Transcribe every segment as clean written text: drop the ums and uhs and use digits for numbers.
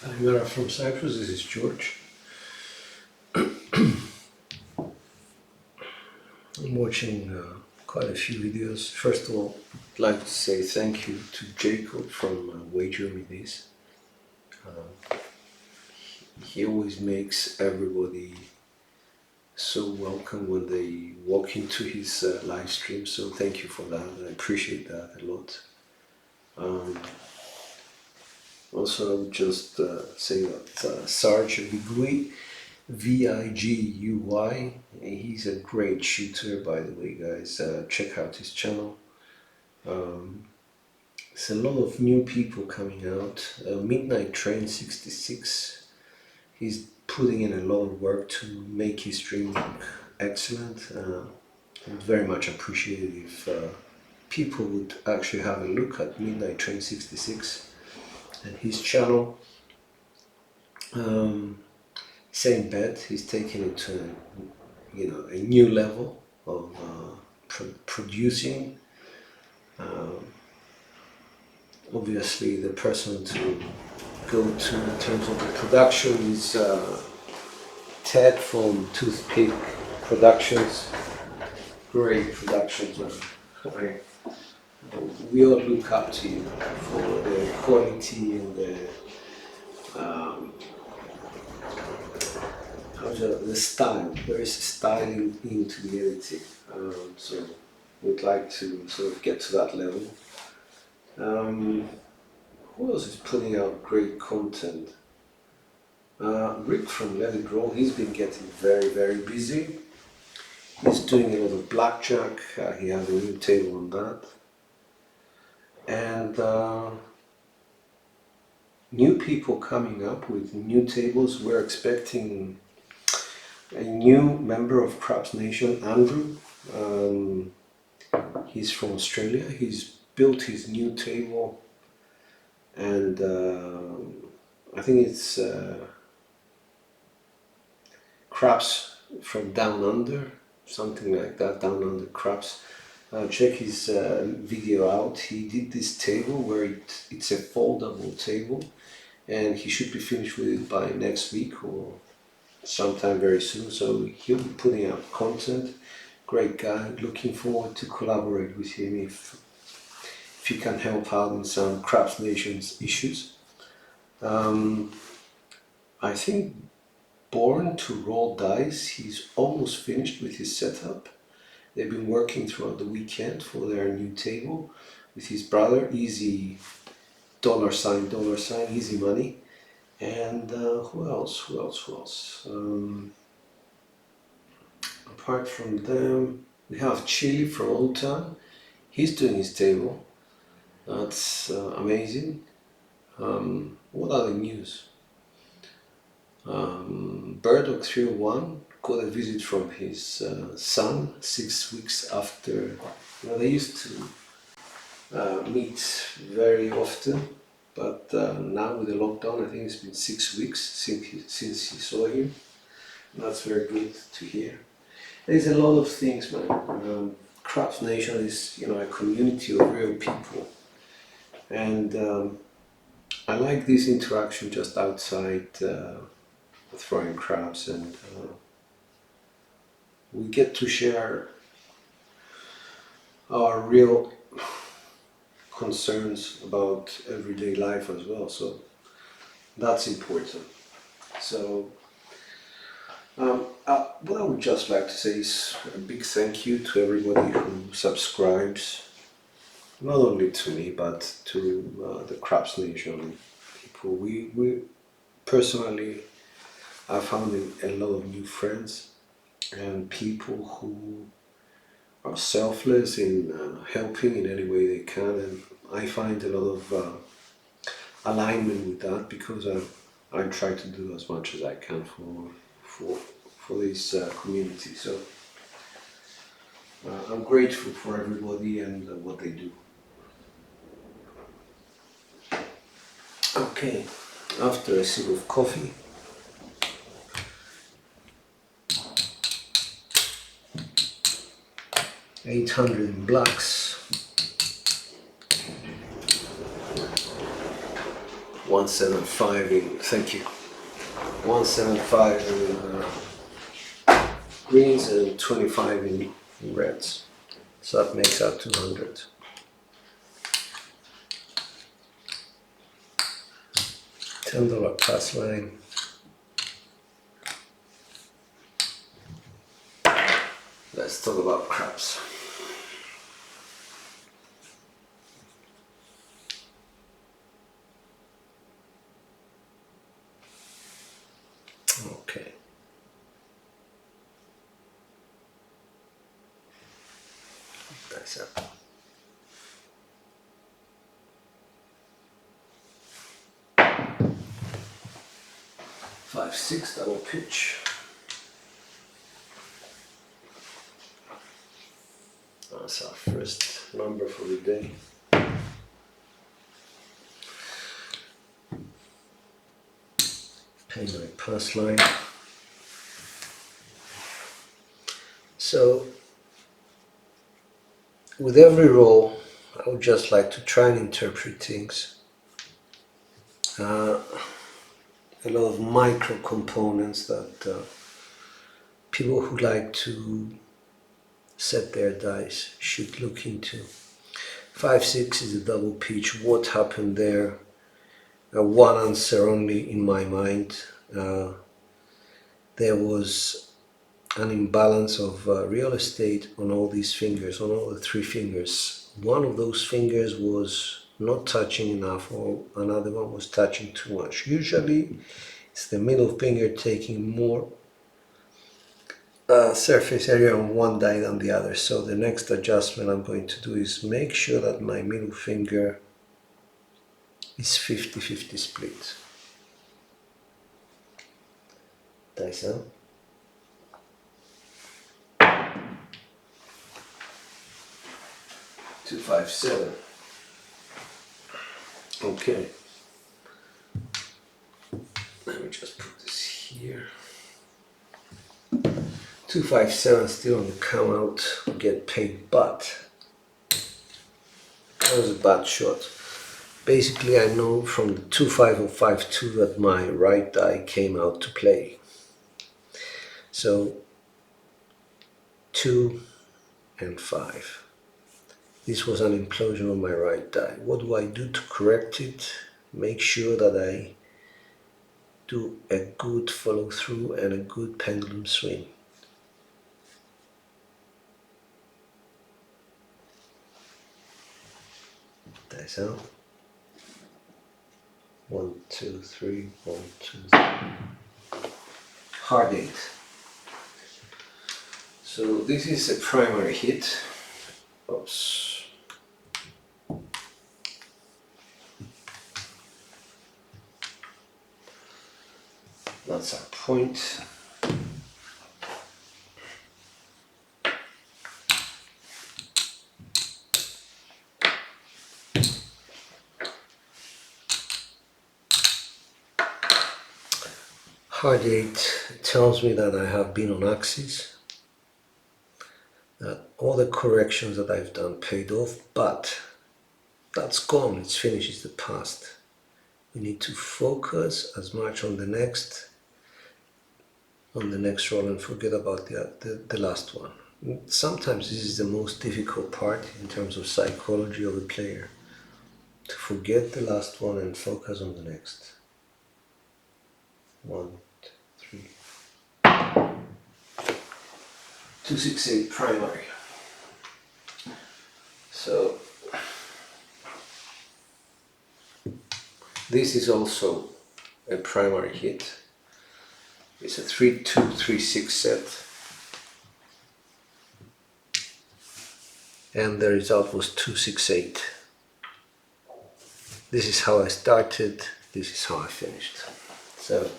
You are from Cyprus, this is George. I'm watching quite a few videos. First of all, I'd like to say thank you to Jacob from Wager Me This. He always makes everybody so welcome when they walk into his live stream, so thank you for that. I appreciate that a lot. Also, I would just say that Sarge Vigui, Vigui, he's a great shooter, by the way, guys. Check out his channel. There's a lot of new people coming out. Midnight Train 66, he's putting in a lot of work to make his stream look excellent. I'd very much appreciate it if people would actually have a look at Midnight Train 66 and his channel. Same bet, he's taking it to a new level of producing. Obviously, the person to go to in terms of the production is Ted from Toothpick Productions. Great productions, man. We all look up to you for the quality and the style. There is style into the editing, so we'd like to sort of get to that level. Who else is putting out great content? Rick from Let It Roll, he's been getting very, very busy. He's doing a lot of blackjack. He has a new table on that. And new people coming up with new tables. We're expecting a new member of Craps Nation, Andrew. He's from Australia. He's built his new table, and I think it's Craps from Down Under, something like that, Down Under Craps. Check his video out. He did this table where it's a foldable table, and he should be finished with it by next week or sometime very soon. So he'll be putting out content. Great guy. Looking forward to collaborate with him if you can help out in some Craps Nations issues. I think Born to Roll Dice, he's almost finished with his setup. They've been working throughout the weekend for their new table with his brother, Easy $sign, Easy Money. And who else? Apart from them, we have Chili from Old Town. He's doing his table. That's amazing. What other news? Birdog 301 got a visit from his son 6 weeks after. They used to meet very often, but now with the lockdown, I think it's been 6 weeks since he saw him. That's very good to hear. There's a lot of things, man. Craps Nation is, a community of real people, and I like this interaction just outside throwing crabs, and we get to share our real concerns about everyday life as well. So that's important. So what I would just like to say is a big thank you to everybody who subscribes, not only to me but to the Craps Nation people. We personally, I found a lot of new friends and people who are selfless in helping in any way they can, and I find a lot of alignment with that because I try to do as much as I can for this community. So I'm grateful for everybody and what they do. Okay, after a sip of coffee, $800 in blacks. 175 in, thank you, 175 in greens and 25 in reds. So that makes out 200. $10 pass line. Let's talk about craps. Okay. That's it. 5-6 double pitch. That's our first number for the day. Pay my pass line. So with every roll, I would just like to try and interpret things. A lot of micro components that people who like to set their dice should look into. 5-6 is a double pitch. What happened there? One answer only in my mind. There was an imbalance of real estate on all these fingers, on all the three fingers. One of those fingers was not touching enough, or another one was touching too much. Usually it's the middle finger taking more surface area on one die than the other. So the next adjustment I'm going to do is make sure that my middle finger is 50-50 split. Dice out. Two, 5, 7. Okay. Let me just put this here. 2, 5, 7 still on the come out, get paid, but that was a bad shot. Basically, I know from the 2-5 or 5-2 that my right die came out to play. So 2 and 5. This was an implosion on my right die. What do I do to correct it? Make sure that I do a good follow through and a good pendulum swing. Dice out. 1, 2, 3, 1, 2, 3. Hard 8. So this is a primary hit. Oops. That's our point. Hard 8 tells me that I have been on axis, that all the corrections that I've done paid off, but that's gone, it's finished, it's the past. We need to focus as much on the next roll and forget about the last one. Sometimes this is the most difficult part in terms of psychology of a player, to forget the last one and focus on the next. 1, 2, 3. 2, 6, 8 primary. So this is also a primary hit. It's a 3-2, 3-6 set. And the result was 2, 6, 8. This is how I started, this is how I finished. So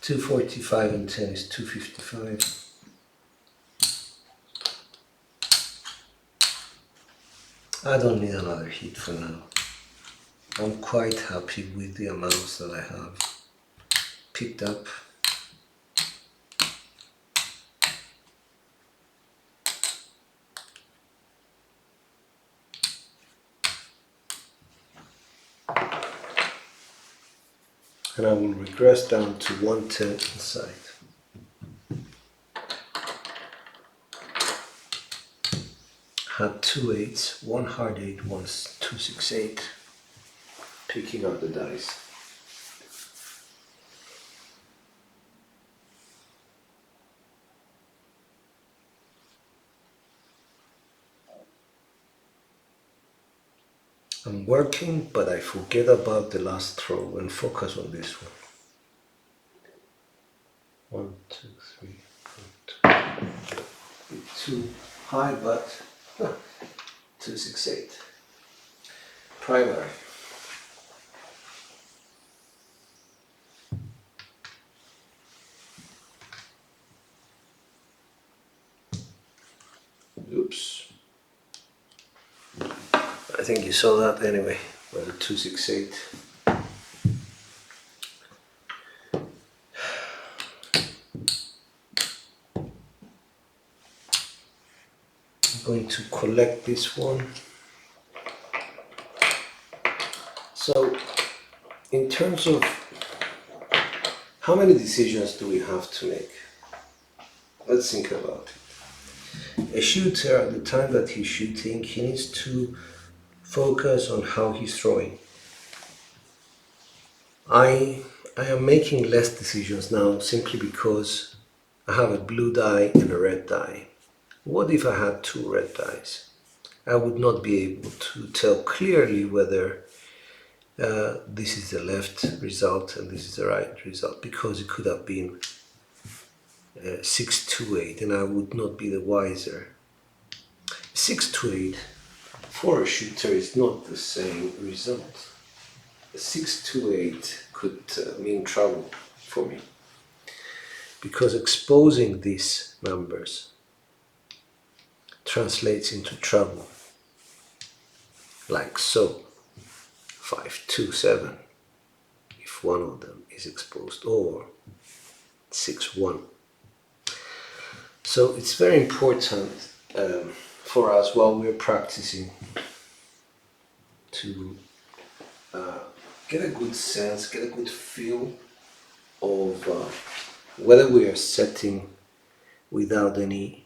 245 and 10 is 255. I don't need another hit for now. I'm quite happy with the amounts that I have picked up. And I will regress down to 110 inside. Had 2 8s, 1 hard 8, 1 2 6 8. Picking up the dice. I'm working, but I forget about the last throw and focus on this one. 1 2 3 4 2. Too high, but 2 6 8. Primary. Oops. I think you saw that anyway. With a 2 6 8. I'm going to collect this one. So, in terms of how many decisions do we have to make? Let's think about it. A shooter, at the time that he's shooting, he needs to focus on how he's throwing. I am making less decisions now simply because I have a blue die and a red die. What if I had 2 red dice? I would not be able to tell clearly whether this is the left result and this is the right result, because it could have been 6 to 8 and I would not be the wiser. 6 to 8 for a shooter is not the same result. 6 to 8 could mean trouble for me, because exposing these numbers translates into trouble, like so. 5 2 7 if one of them is exposed, or 6 1. So it's very important for us while we're practicing to get a good sense, get a good feel of whether we are setting without any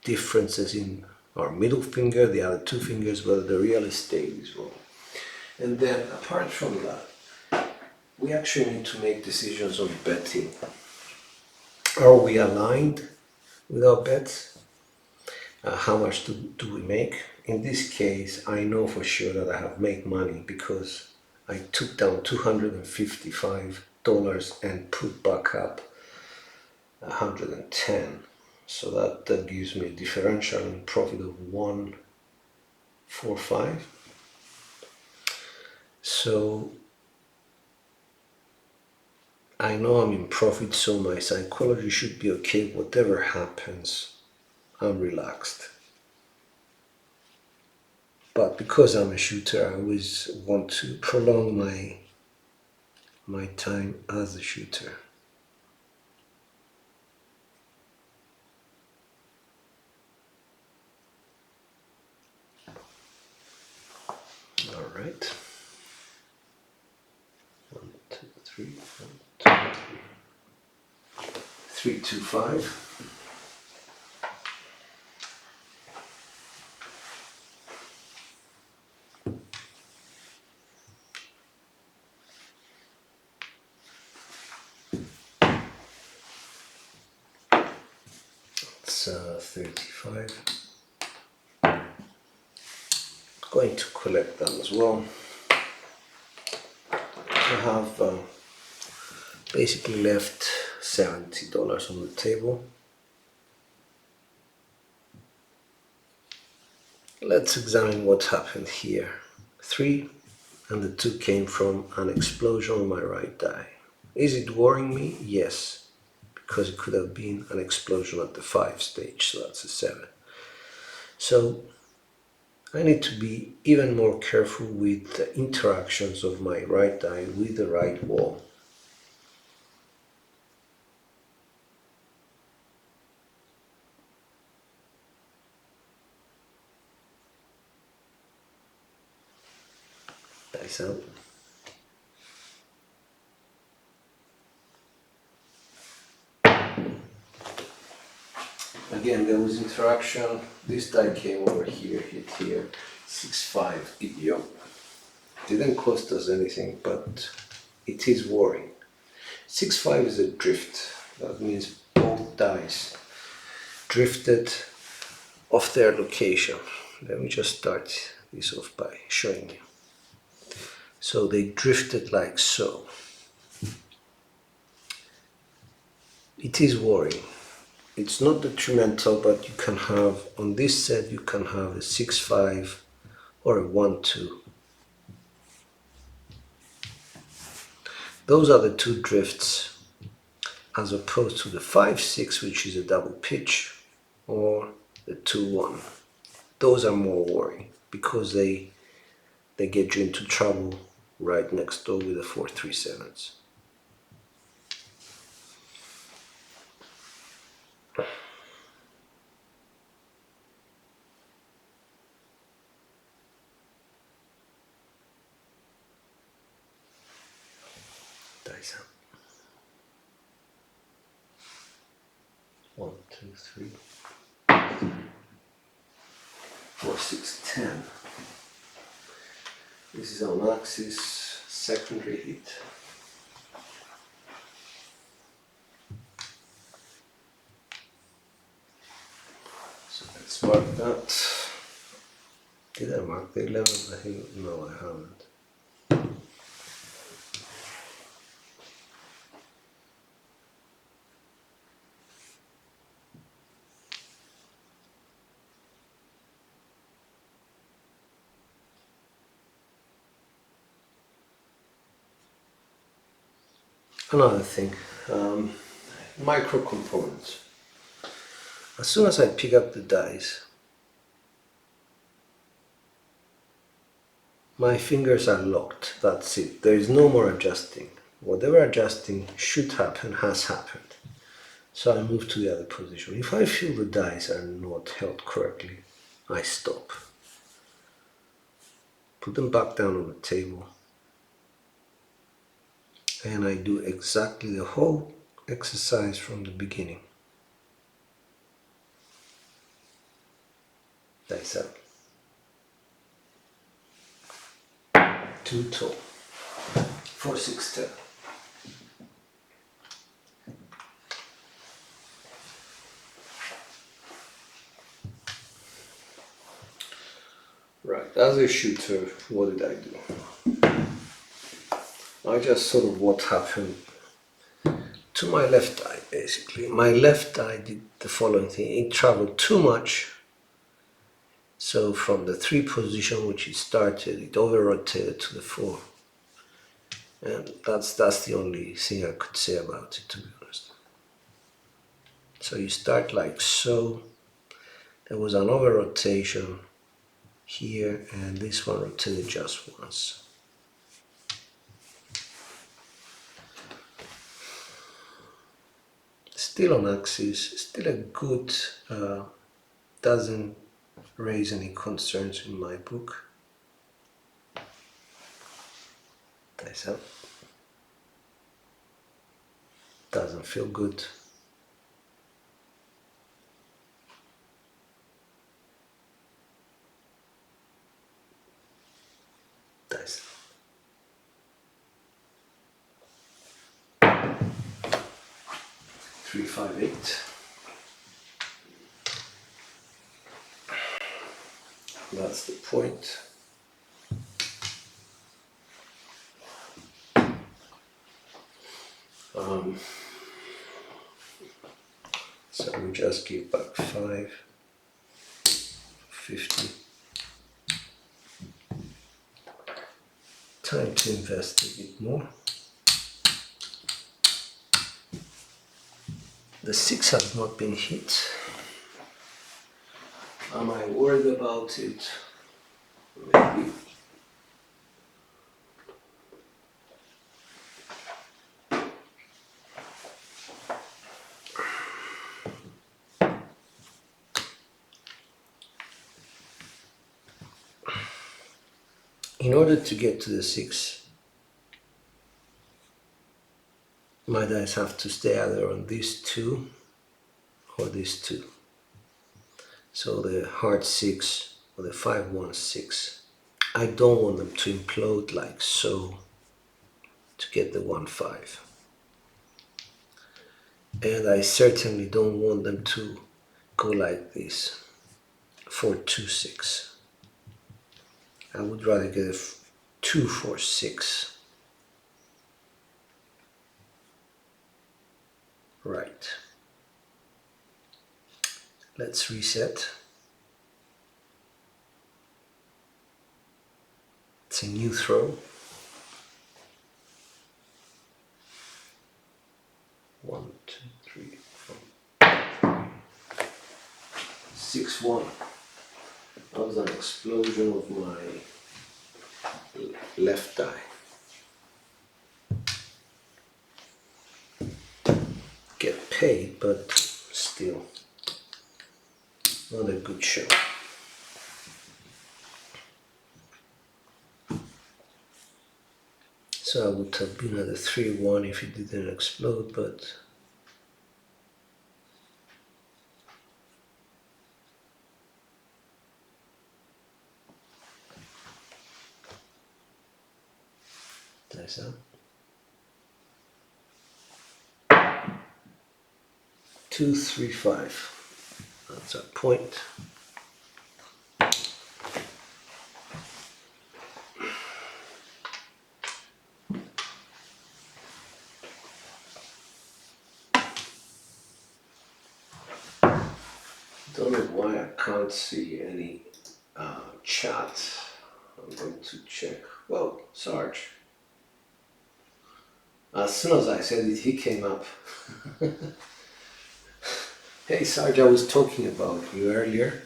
differences in our middle finger, the other 2 fingers, whether the real estate is wrong. And then apart from that, we actually need to make decisions on betting. Are we aligned with our bets? How much do we make? In this case, I know for sure that I have made money because I took down $255 and put back up 110. So that gives me a differential in profit of 145. So I know I'm in profit, so my psychology should be okay. Whatever happens, I'm relaxed. But because I'm a shooter, I always want to prolong my time as a shooter. All right. 1 2 3 1 2 3 3 2 5. It's 35. Going to collect them as well. I have basically left $70 on the table. Let's examine what happened here. 3 and the 2 came from an explosion on my right die. Is it worrying me? Yes, because it could have been an explosion at the 5 stage, so that's a 7. So I need to be even more careful with the interactions of my right die with the right wall. Nice out. Again, there was interaction. This die came over here, hit here. 6-5 idiom. Didn't cost us anything, but it is worrying. 6-5 is a drift. That means both dice drifted off their location. Let me just start this off by showing you. So they drifted like so. It is worrying. It's not detrimental, but you can have, on this set, you can have a 6-5 or a 1-2. Those are the two drifts, as opposed to the 5-6, which is a double pitch, or the 2-1. Those are more worrying because they get you into trouble right next door with the 4-3-7s. Dice up. 1, 2, 3, 4, 6, 10. This is on axis, secondary hit. So let's mark that. Did I mark the 11? I think, no, I haven't. Another thing, micro components. As soon as I pick up the dice, my fingers are locked. That's it. There is no more adjusting. Whatever adjusting should happen has happened. So I move to the other position. If I feel the dice are not held correctly, I stop. Put them back down on the table. And I do exactly the whole exercise from the beginning. Dice up. 2 tall. 4, 6, 10. Right, as a shooter, what did I do? I just saw what happened to my left eye, basically. My left eye did the following thing. It traveled too much. So from the 3 position which it started, it over-rotated to the 4. And that's the only thing I could say about it, to be honest. So you start like so. There was an over-rotation here, and this one rotated just once. Still on axis, still a good, doesn't raise any concerns in my book. Dice up. Doesn't feel good. Dice up. 3, 5, 8. That's the point. So we just give back 5, 50. Time to invest a bit more. The 6 has not been hit. Am I worried about it? Maybe. in order to get to the 6, my dice have to stay either on these 2 or these 2. So the heart 6 or the 5-1-6. I don't want them to implode like so to get the 1-5. And I certainly don't want them to go like this, 4-2-6. I would rather get a 2-4-6. Right. Let's reset. It's a new throw. 1, 2, 3, 4. 6-1. That was an explosion of my left die. Get paid, but still not a good show. So I would have been at a 3-1 if it didn't explode, but nice out. 2-3-5. That's our point. Don't know why I can't see any chat. I'm going to check. Well, Sarge. As soon as I said it, he came up. Hey Sarge, I was talking about you earlier.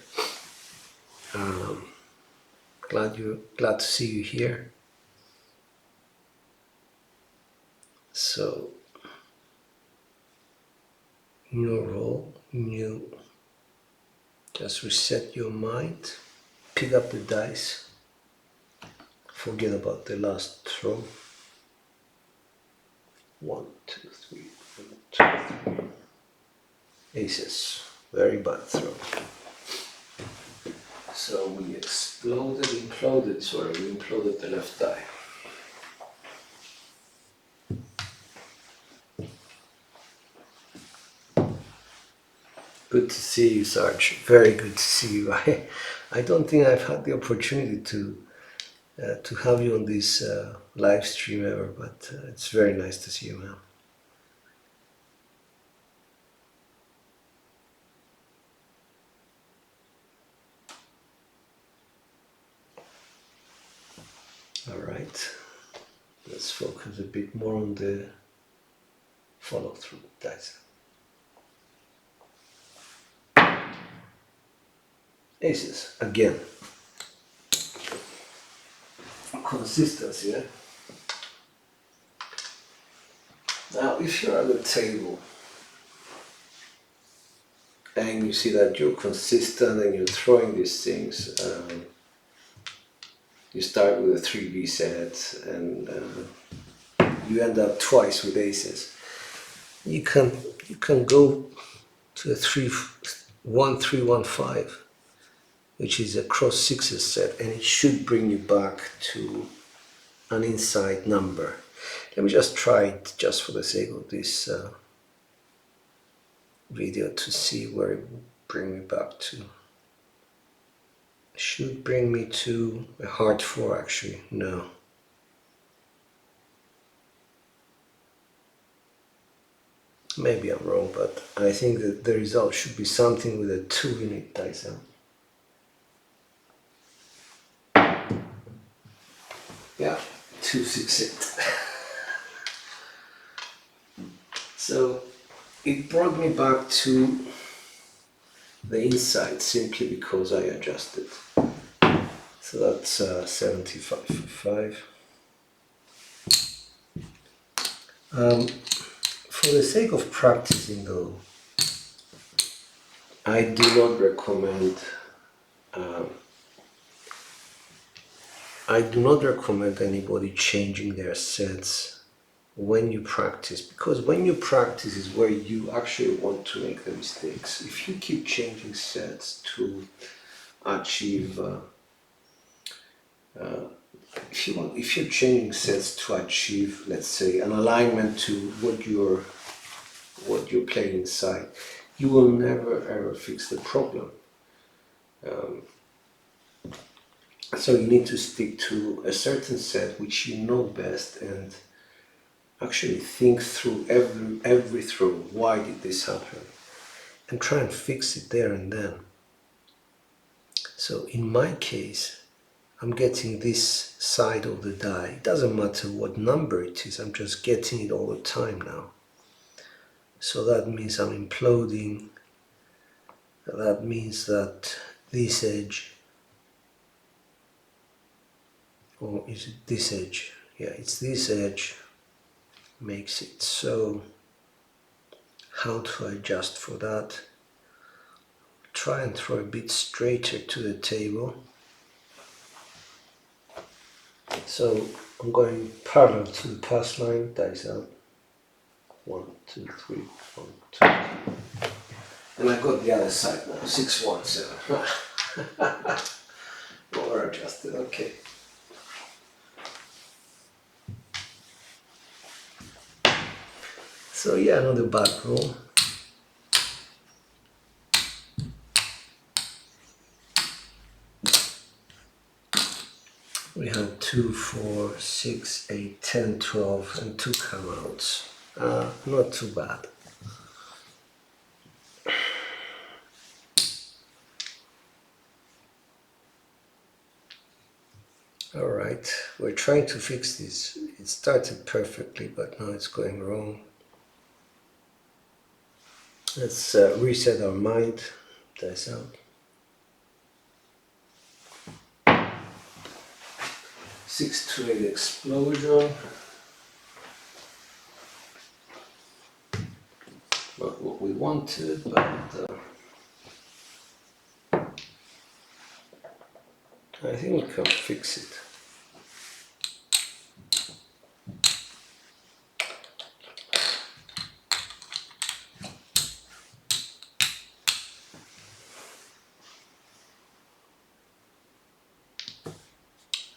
Glad to see you here. So, new role, new. Just reset your mind, pick up the dice, forget about the last throw. 1, 2, 3, 1, 2, 3. Aces, very bad throw. So we imploded the left die. Good to see you, Sarge. Very good to see you. I don't think I've had the opportunity to have you on this live stream ever, but it's very nice to see you, man. All right, let's focus a bit more on the follow-through dice. Aces, again. Consistency, yeah? Now, if you're at the table and you see that you're consistent and you're throwing these things, you start with a 3B set and you end up twice with aces. You can go to a 3-1-3-1-5, which is a cross sixes set, and it should bring you back to an inside number. Let me just try it just for the sake of this video to see where it will bring me back to. It should bring me to a heart 4 actually, no. Maybe I'm wrong, but I think that the result should be something with a 2 in it, Tyson. Yeah, 2-6-8. So it brought me back to the inside simply because I adjusted. So that's 75. For the sake of practicing though, I do not recommend I do not recommend anybody changing their sets when you practice, because when you practice is where you actually want to make the mistakes. If you keep changing sets to achieve if you're changing sets to achieve, let's say, an alignment to what you're playing inside, you will never ever fix the problem. So you need to stick to a certain set which you know best, and actually think through every throw. Why did this happen? And try and fix it there and then. So in my case, I'm getting this side of the die. It doesn't matter what number it is, I'm just getting it all the time now. So that means I'm imploding. That means that this edge, or is it this edge? Yeah, it's this edge makes it. So how to adjust for that? Try and throw a bit straighter to the table. So I'm going parallel to the pass line, dice out. 1, 2, 3, 1, 2. And I got the other side now, 6, 1, 7. More adjusted, okay. So yeah, another bad roll. We had 2, 4, 6, 8, 10, 12, and 2 come outs. Not too bad. Alright, we're trying to fix this. It started perfectly, but now it's going wrong. Let's reset our mind. Dice out. 6 to 8 explosion. Not what we wanted, but I think we can fix it.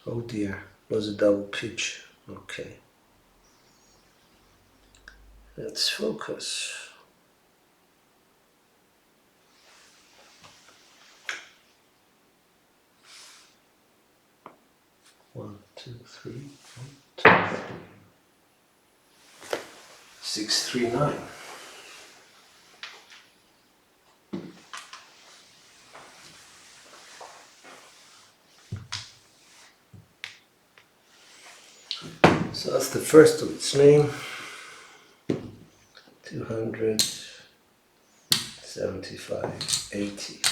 Oh dear, was a double pitch. Okay. Let's focus. One, two, three, 1, 2, 3. 6, 3, 9. So that's the first of its name. 275, 80.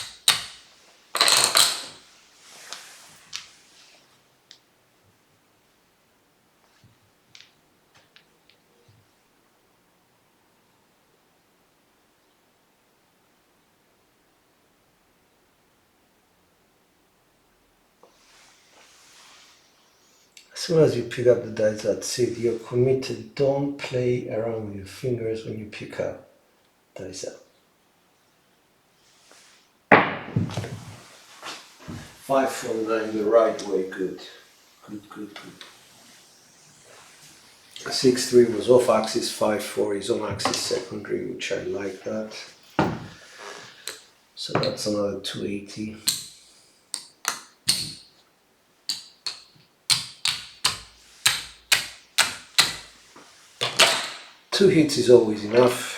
As soon as you pick up the dice, that's it. You're committed. Don't play around with your fingers when you pick up dice out. 5, 4, 9, the right way. Good. Good. 6, 3 was off axis. 5, 4 is on axis secondary, which I like that. So that's another 280. Two hits is always enough,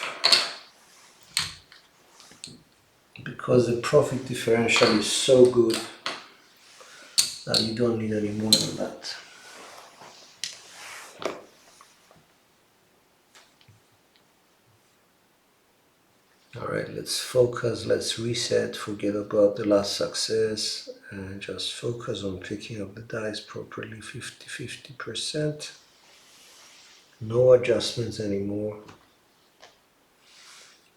because the profit differential is so good that you don't need any more than that. Alright, let's focus, let's reset, forget about the last success, and just focus on picking up the dice properly, 50-50%. No adjustments anymore.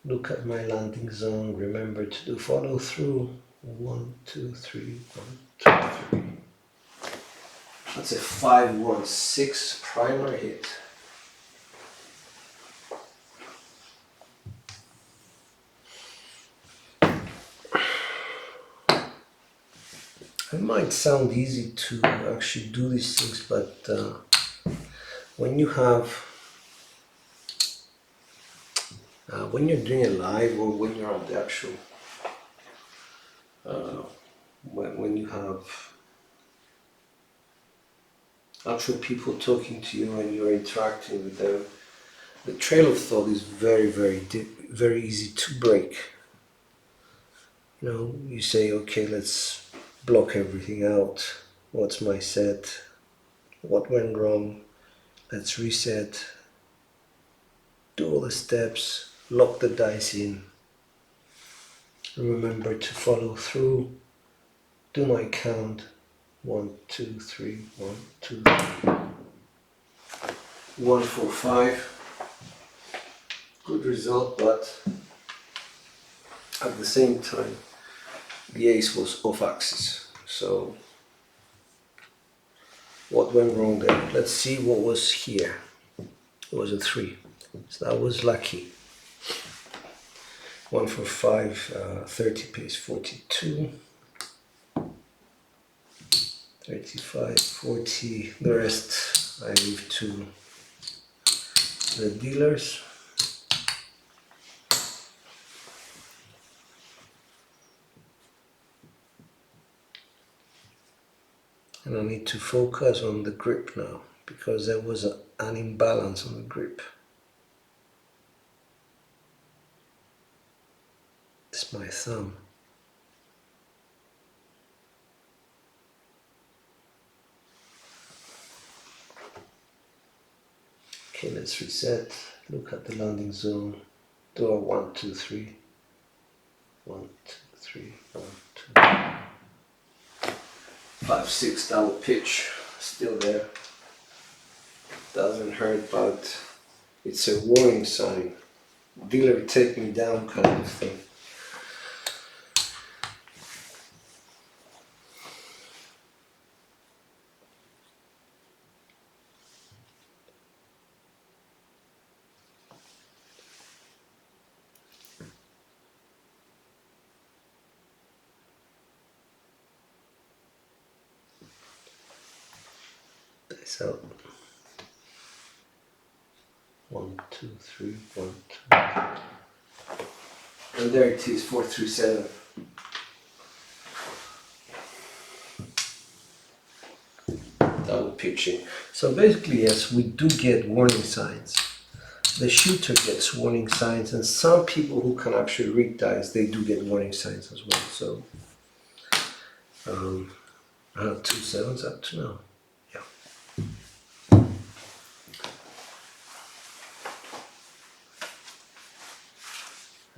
Look at my landing zone, remember to do follow through. 1, 2, 3, 1, 2, 3. That's a 516 primer hit. It might sound easy to actually do these things, but when you have, when you're doing it live or when you're on the actual, when you have actual people talking to you and you're interacting with them, the trail of thought is very, very easy to break. You know, you say, okay, let's block everything out. What's my set? What went wrong? Let's reset. Do all the steps. Lock the dice in. Remember to follow through. Do my count. 1, 2, 3, 1, 2, 3. 1, 4, 5. Good result, but at the same time, the ace was off axis. So, what went wrong there? Let's see what was here. It was a 3. So that was lucky. 1, 4, 5, 30 pays 42. 35, 40. The rest I leave to the dealers. And I need to focus on the grip now because there was an imbalance on the grip. It's my thumb. Okay, let's reset. Look at the landing zone. Do a 1, 2, 3. 1, 2, 3, 1, 2. 5, 6 double pitch. Still there. Doesn't hurt, but it's a warning sign. Dealer take me down kind of thing. Dice out. 1, 2, 3, 1, 2. And there it is, 4, 3, 7. Double pitching. So basically, yes, we do get warning signs. The shooter gets warning signs, and some people who can actually read dice, they do get warning signs as well. So I have 2 7s up to now. Yeah.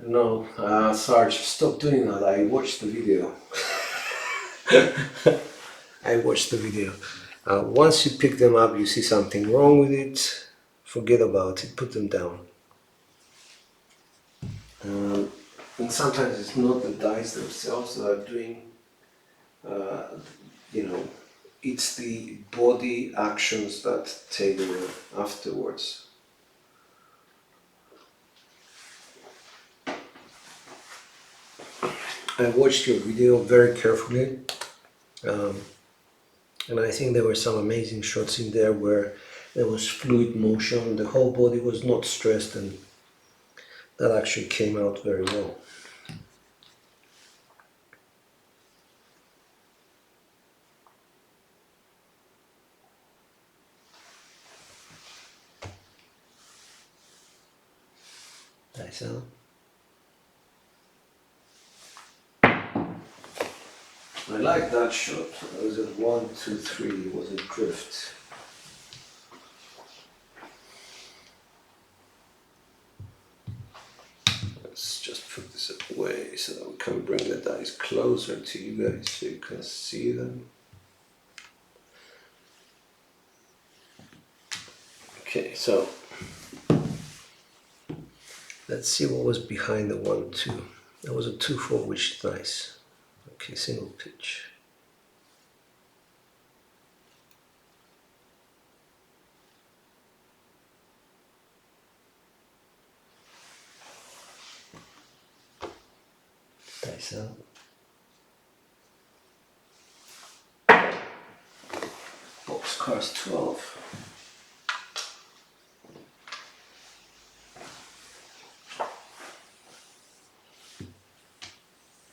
No, Sarge, stop doing that. I watched the video. I watched the video. Once you pick them up, you see something wrong with it, forget about it, put them down. And sometimes it's not the dice themselves that are doing, it's the body actions that take over afterwards. I watched your video very carefully. And I think there were some amazing shots in there where there was fluid motion, the whole body was not stressed, and that actually came out very well. Nice, huh? I like that shot. It was a 1, 2, 3, it was a drift. Let's just put this away so that we can bring the dice closer to you guys so you can see them. Okay, so let's see what was behind the 1, 2. There was a 2, 4, which is nice. Okay, single pitch. Dice out. Boxcars 12.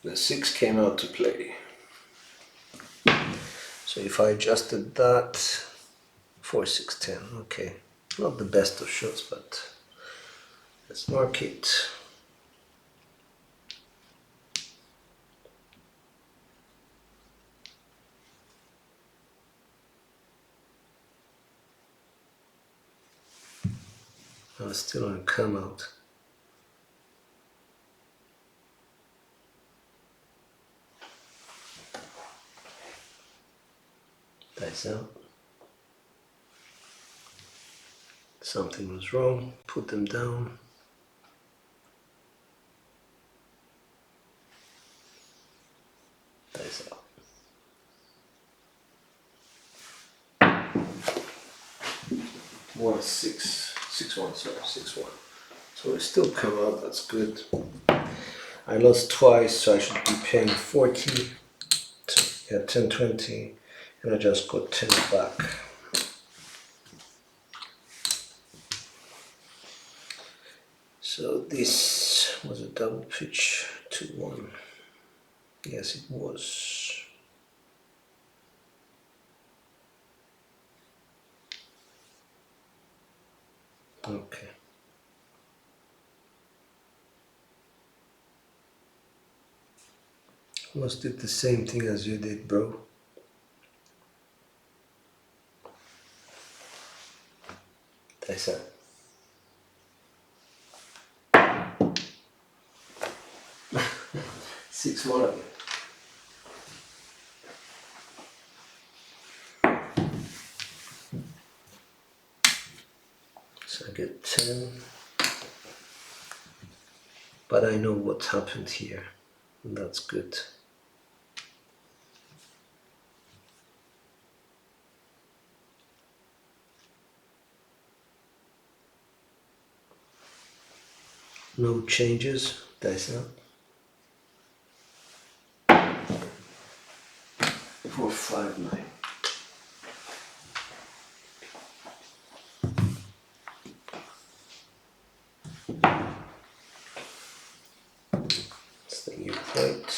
The 6 came out to play. So if I adjusted that, 4, 6, 10, okay. Not the best of shots, but let's mark it. Oh, it's still on come out. Dice out. Something was wrong. Put them down. Dice out. 1, 6, 6, 1, sorry, 6, 1. So it still come out, that's good. I lost twice, so I should be paying 40. So, yeah, 10, 20, and I just got 10 back. So this was a double pitch 2-1. Yes, it was. Okay. Almost did the same thing as you did, bro. Dice out. 6-1 again. So I get 10. But I know what's happened here, and that's good. No changes. Dice out. 4, 5, 9. It's the new plate.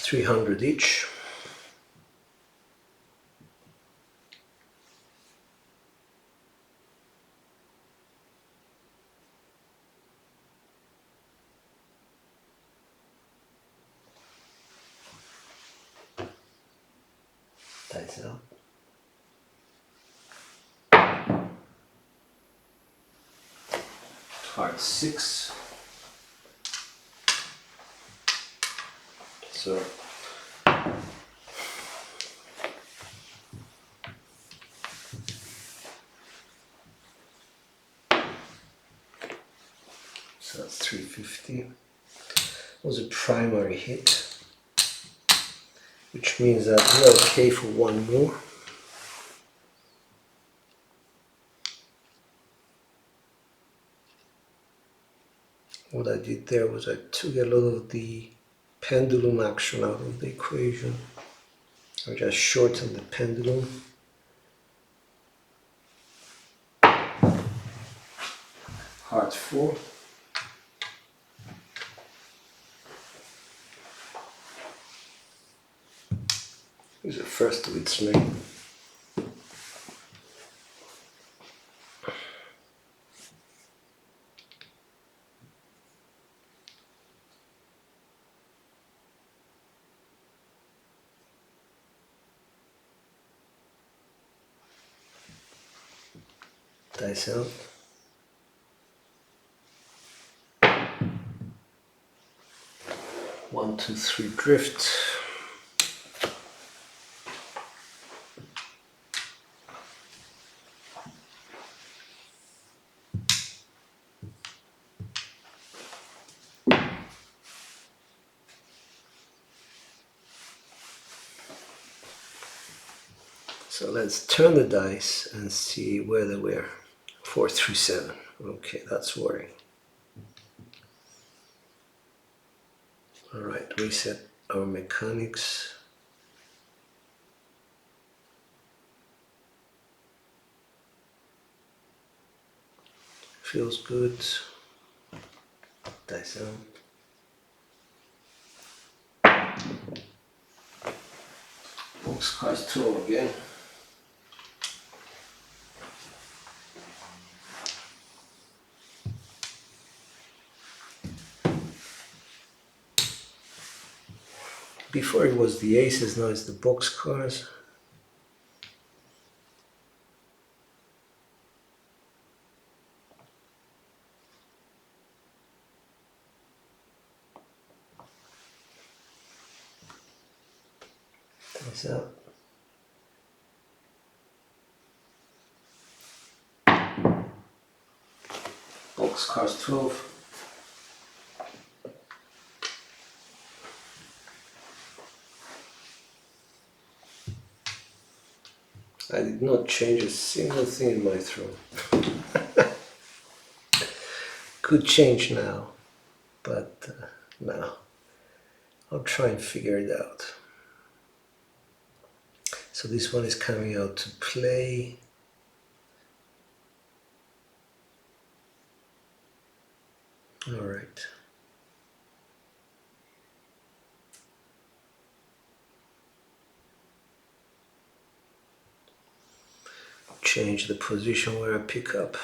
$300 each. Dice out. Heart 6. So that's 350. Was a primary hit, which means that we're okay for one more. What I did there was I took a lot of the pendulum action out of the equation. I just shortened the pendulum. Heart 4. It's the first of its name. Dice out. 1, 2, 3 drift. So let's turn the dice and see where they were. 4 through 7. Okay, that's worrying. Alright, reset our mechanics. Feels good. Dice down. Boxcars 2 again. Before it was the aces, now it's the boxcars. Dice out. Boxcars 12. I did not change a single thing in my throw. Could change now, but no. I'll try and figure it out. So this one is coming out to play. All right. Change the position where I pick up.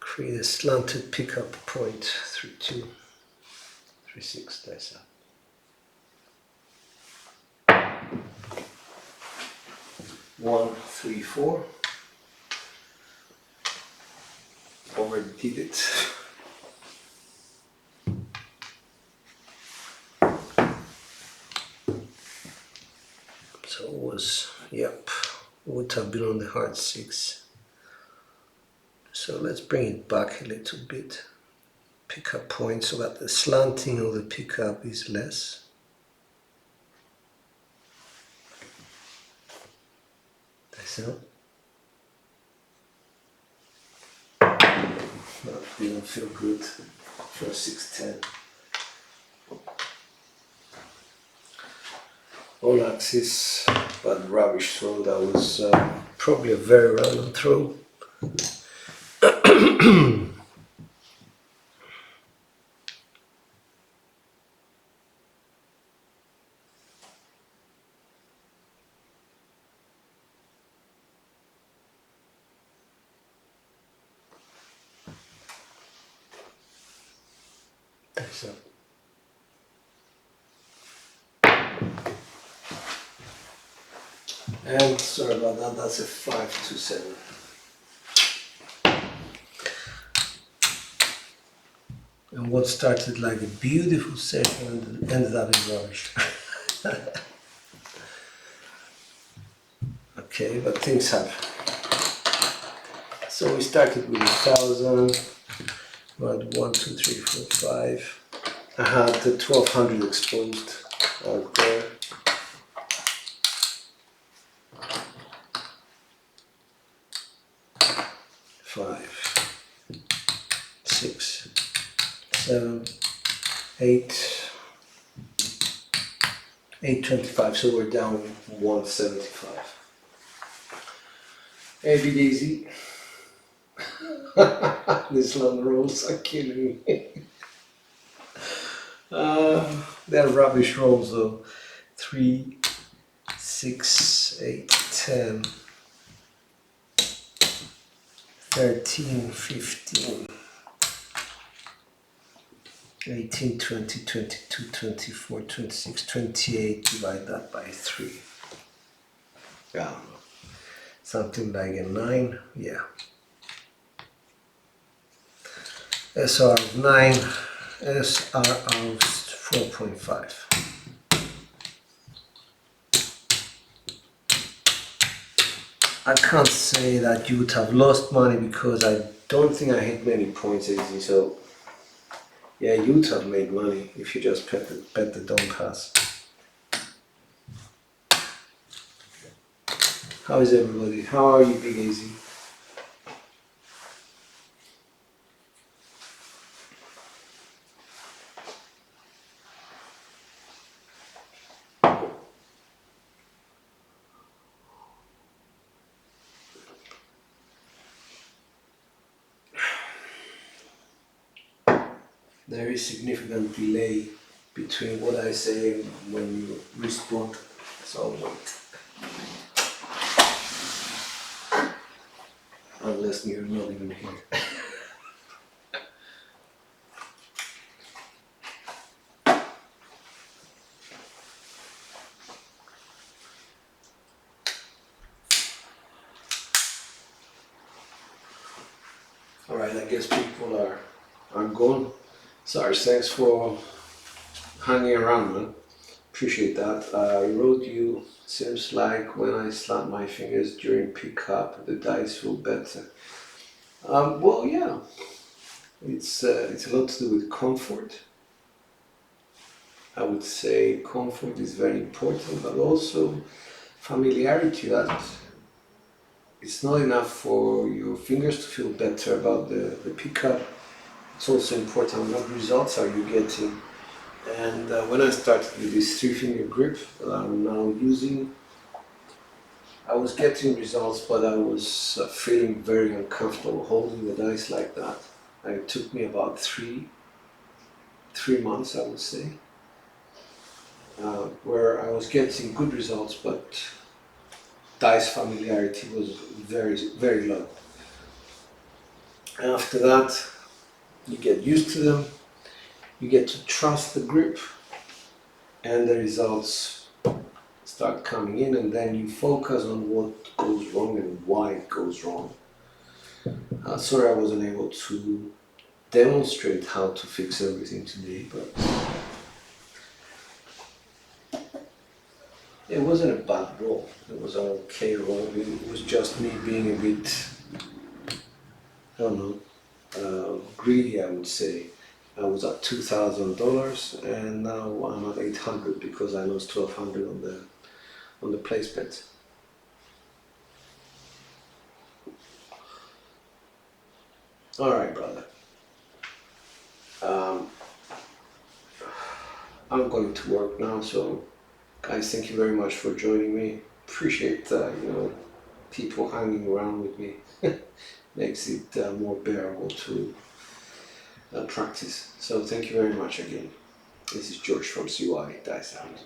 Create a slanted pickup point 3-2, 3-6 dice up. 1, 3, 4. Overdid it. So it was, yep, would have been on the hard 6. So let's bring it back a little bit. Pickup point so that the slanting of the pickup is less. Dice out. That didn't feel good for 6-10. On axis, but rubbish throw. That was probably a very random throw. Dice up. And sorry about that, that's a 5-7. And what started like a beautiful session ended up in rubbish. Okay, but things happen. So we started with 1,000, about 1, 2, 3, 4, 5. I had the 1,200 exposed out there. 5, 6, 7, 8, 825. So we're down 175. Maybe Daisy. These long rolls are killing me. They're rubbish rolls though. 3, 6, 8, 10, 13, 15, 18, 20, 22, 24, 26, 28. Divide that by 3. Yeah, something like a 9. Yeah. SR of 9, SR of 4.5. I can't say that you would have lost money because I don't think I hit many points easy, so Yeah, you'd have made money if you just bet the don't pass. How is everybody? How are you, Big AZ? There is significant delay between what I say and when you respond. So wait. Unless you're not even here. Alright, I guess people are gone. Sorry, thanks for hanging around, man. Appreciate that. I wrote you, seems like when I slap my fingers during pickup, the dice feel better. Well, yeah, it's a lot to do with comfort. I would say comfort is very important, but also familiarity. That it's not enough for your fingers to feel better about the pickup. It's also important what results are you getting. And when I started with this three finger grip that I'm now using, I was getting results, but I was feeling very uncomfortable holding the dice like that. And it took me about three months, I would say, where I was getting good results, but dice familiarity was very, very low. And after that, you get used to them, you get to trust the grip, and the results start coming in, and then you focus on what goes wrong and why it goes wrong. Sorry I wasn't able to demonstrate how to fix everything today, but it wasn't a bad roll. It was an okay roll. It was just me being a bit, I don't know, greedy, I would say. I was at $2,000 and now I'm at 800 because I lost 1,200 on the place bet. All right, brother. I'm going to work now, so guys, thank you very much for joining me. Appreciate people hanging around with me. Makes it more bearable to practice. So thank you very much again. This is George from CY Dice Out.